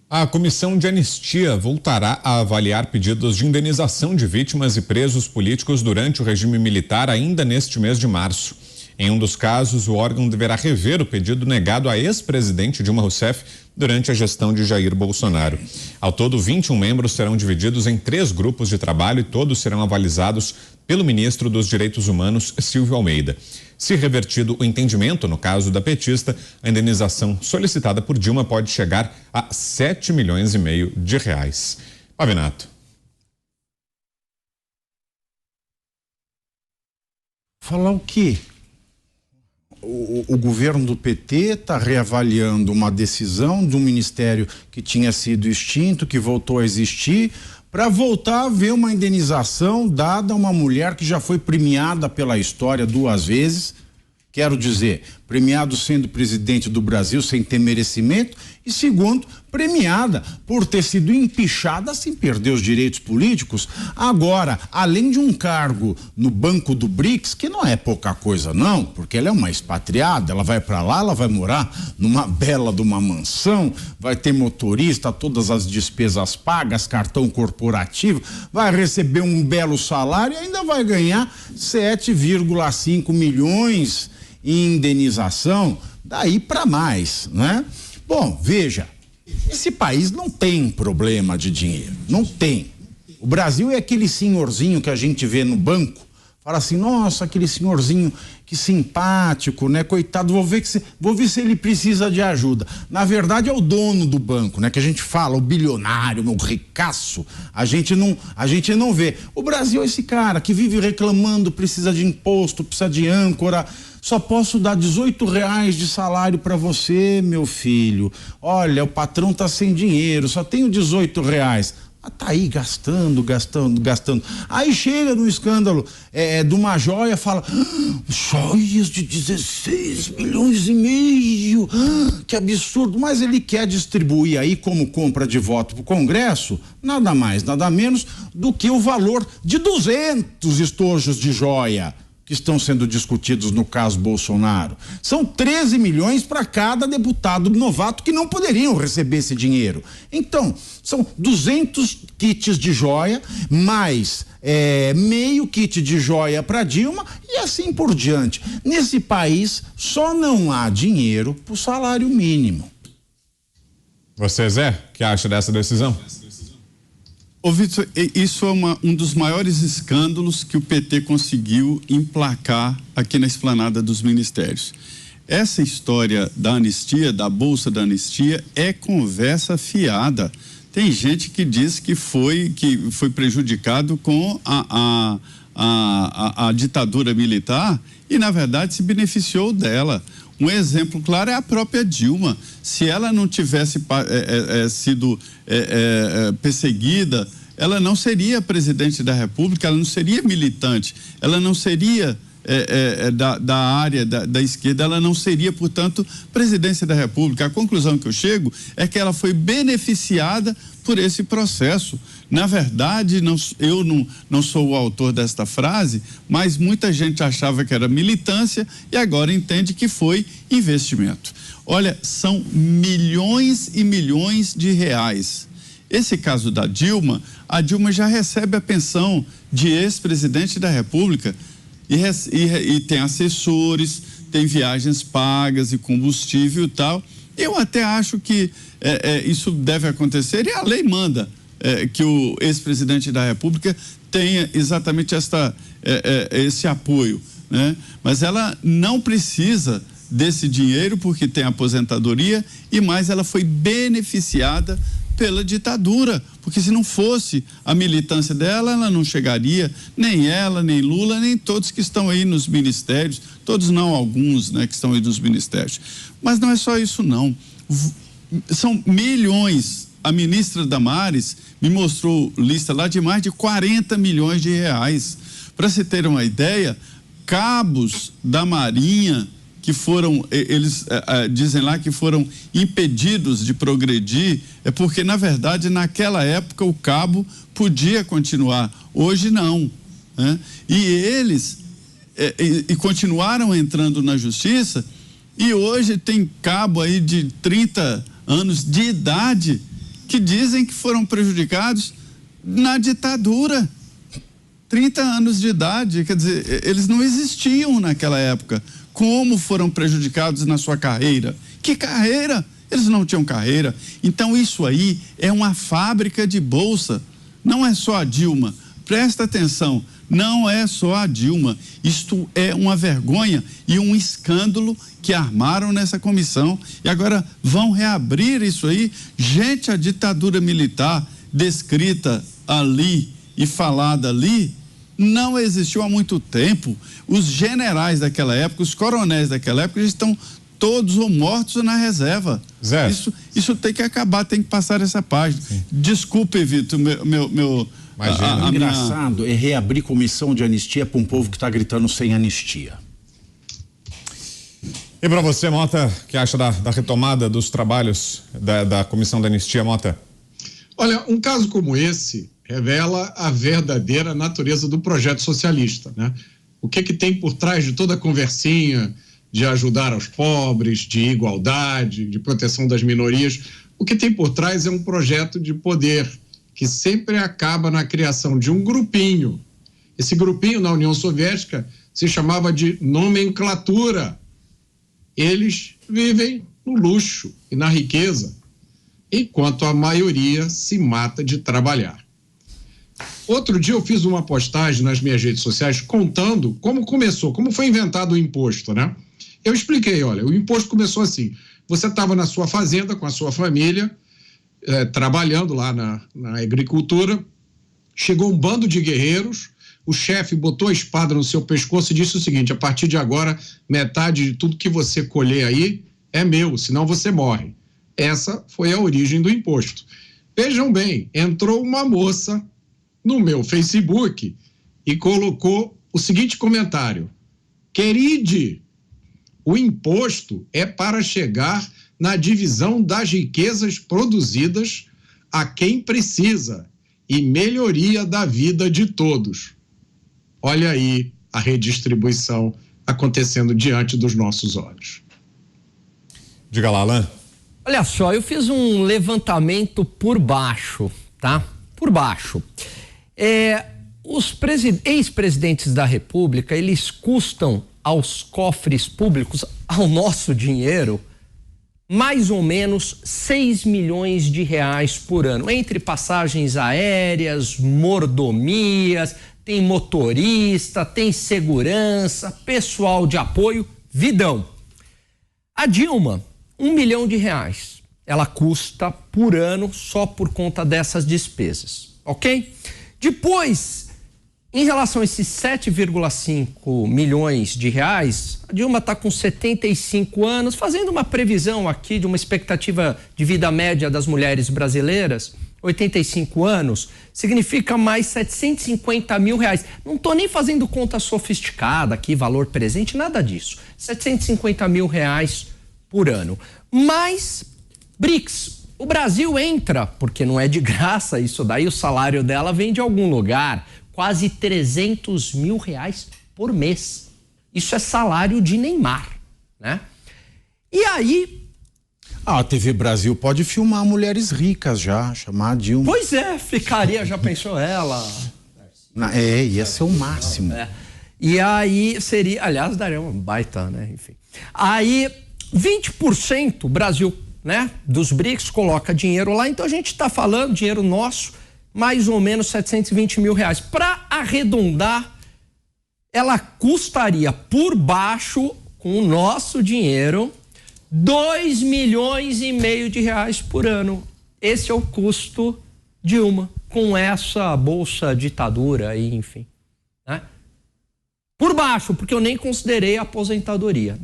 A Comissão de Anistia voltará a avaliar pedidos de indenização de vítimas e presos políticos durante o regime militar ainda neste mês de março. Em um dos casos, o órgão deverá rever o pedido negado a ex-presidente Dilma Rousseff durante a gestão de Jair Bolsonaro. Ao todo, 21 membros serão divididos em 3 grupos de trabalho e todos serão avalizados pelo ministro dos Direitos Humanos, Silvio Almeida. Se revertido o entendimento no caso da petista, a indenização solicitada por Dilma pode chegar a 7,5 milhões de reais. Pavinato. Falar o quê? O governo do PT está reavaliando uma decisão de um ministério que tinha sido extinto, que voltou a existir, para voltar a ver uma indenização dada a uma mulher que já foi premiada pela história 2 vezes. Quero dizer, premiado sendo presidente do Brasil sem ter merecimento e, segundo, premiada por ter sido empichada sem perder os direitos políticos. Agora, além de um cargo no Banco do BRICS, que não é pouca coisa não, porque ela é uma expatriada, ela vai para lá, ela vai morar numa bela de uma mansão, vai ter motorista, todas as despesas pagas, cartão corporativo, vai receber um belo salário e ainda vai ganhar 7,5 milhões em indenização, daí para mais, né? Bom, veja, esse país não tem problema de dinheiro, não tem. O Brasil é aquele senhorzinho que a gente vê no banco, fala assim, nossa, aquele senhorzinho que simpático, né? Coitado, vou ver se ele precisa de ajuda. Na verdade é o dono do banco, né? Que a gente fala, o bilionário, o ricaço, a gente não vê. O Brasil é esse cara que vive reclamando, precisa de imposto, precisa de âncora. Só posso dar R$18 de salário para você, meu filho. Olha, o patrão tá sem dinheiro, só tenho R$18. Tá aí gastando. Aí chega no escândalo de uma joia, fala, joias de 16,5 milhões, que absurdo, mas ele quer distribuir aí como compra de voto pro Congresso, nada mais, nada menos do que o valor de 200 estojos de joia que estão sendo discutidos no caso Bolsonaro. São 13 milhões para cada deputado novato que não poderiam receber esse dinheiro. Então, são 200 kits de joia, mais meio kit de joia para Dilma e assim por diante. Nesse país, só não há dinheiro para o salário mínimo. Você, Zé, o que acha dessa decisão? Ô Vitor, isso é um dos maiores escândalos que o PT conseguiu emplacar aqui na esplanada dos ministérios. Essa história da anistia, da bolsa da anistia, é conversa fiada. Tem gente que diz que foi prejudicado com a ditadura militar e, na verdade, se beneficiou dela. Um exemplo claro é a própria Dilma. Se ela não tivesse sido perseguida, ela não seria presidente da República, ela não seria militante, ela não seria da área da esquerda, ela não seria, portanto, presidência da República. A conclusão que eu chego é que ela foi beneficiada por esse processo. Na verdade, eu não sou o autor desta frase, mas muita gente achava que era militância e agora entende que foi investimento. Olha, são milhões e milhões de reais. Esse caso da Dilma, a Dilma já recebe a pensão de ex-presidente da República e tem assessores, tem viagens pagas e combustível e tal. Eu até acho que isso deve acontecer e a lei manda que o ex-presidente da República tenha exatamente esse apoio, né? Mas ela não precisa desse dinheiro porque tem aposentadoria e mais ela foi beneficiada pela ditadura, porque se não fosse a militância dela, ela não chegaria, nem ela, nem Lula, nem todos que estão aí nos ministérios, todos não, alguns, né, que estão aí nos ministérios. Mas não é só isso não, são milhões. A ministra Damares me mostrou lista lá de mais de 40 milhões de reais. Para se ter uma ideia, cabos da Marinha que foram, eles dizem lá que foram impedidos de progredir, é porque, na verdade, naquela época o cabo podia continuar, hoje não, né? E eles continuaram entrando na justiça e hoje tem cabo aí de 30 anos de idade que dizem que foram prejudicados na ditadura. 30 anos de idade, quer dizer, eles não existiam naquela época. Como foram prejudicados na sua carreira? Que carreira? Eles não tinham carreira. Então isso aí é uma fábrica de bolsa. Não é só a Dilma. Presta atenção, não é só a Dilma. Isto é uma vergonha e um escândalo que armaram nessa comissão. E agora vão reabrir isso aí. Gente, a ditadura militar descrita ali e falada ali não existiu há muito tempo. Os generais daquela época, os coronéis daquela época, eles estão todos ou mortos na reserva. Zé. Isso tem que acabar, tem que passar essa página. Sim. Desculpe, Vitor, o engraçado é reabrir comissão de anistia para um povo que está gritando sem anistia. E para você, Mota, o que acha da retomada dos trabalhos da comissão da anistia, Mota? Olha, um caso como esse revela a verdadeira natureza do projeto socialista, né? O que tem por trás de toda a conversinha de ajudar aos pobres, de igualdade, de proteção das minorias? O que tem por trás é um projeto de poder que sempre acaba na criação de um grupinho. Esse grupinho na União Soviética se chamava de nomenclatura. Eles vivem no luxo e na riqueza, enquanto a maioria se mata de trabalhar. Outro dia eu fiz uma postagem nas minhas redes sociais contando como começou, como foi inventado o imposto, né? Eu expliquei, olha, o imposto começou assim: você estava na sua fazenda com a sua família, trabalhando lá na agricultura, chegou um bando de guerreiros, o chefe botou a espada no seu pescoço e disse o seguinte: a partir de agora, metade de tudo que você colher aí é meu, senão você morre. Essa foi a origem do imposto. Vejam bem, entrou uma moça no meu Facebook e colocou o seguinte comentário: queride, o imposto é para chegar na divisão das riquezas produzidas a quem precisa e melhoria da vida de todos. Olha aí a redistribuição acontecendo diante dos nossos olhos. Diga lá, Alain. Olha só, eu fiz um levantamento por baixo, tá? Por baixo. Os ex-presidentes da República, eles custam aos cofres públicos, ao nosso dinheiro, mais ou menos 6 milhões de reais por ano, entre passagens aéreas, mordomias, tem motorista, tem segurança, pessoal de apoio, vidão. A Dilma, 1 milhão de reais, ela custa por ano só por conta dessas despesas, ok? Depois, em relação a esses 7,5 milhões de reais, a Dilma está com 75 anos, fazendo uma previsão aqui de uma expectativa de vida média das mulheres brasileiras, 85 anos, significa mais 750 mil reais. Não estou nem fazendo conta sofisticada aqui, valor presente, nada disso. 750 mil reais por ano. Mas, BRICS, o Brasil entra, porque não é de graça isso daí, o salário dela vem de algum lugar, quase 300 mil reais por mês. Isso é salário de Neymar, né? E aí... a TV Brasil pode filmar mulheres ricas já, chamar a Dilma. Pois é, ficaria, já pensou ela? Ia ser o máximo. E aí seria, aliás, daria uma baita, né? Enfim. Aí 20% o Brasil, né, dos BRICS coloca dinheiro lá, então a gente está falando, dinheiro nosso, mais ou menos 720 mil reais. Para arredondar, ela custaria por baixo, com o nosso dinheiro, 2 milhões e meio de reais por ano. Esse é o custo de uma, com essa bolsa ditadura aí, enfim, né? Por baixo, porque eu nem considerei a aposentadoria,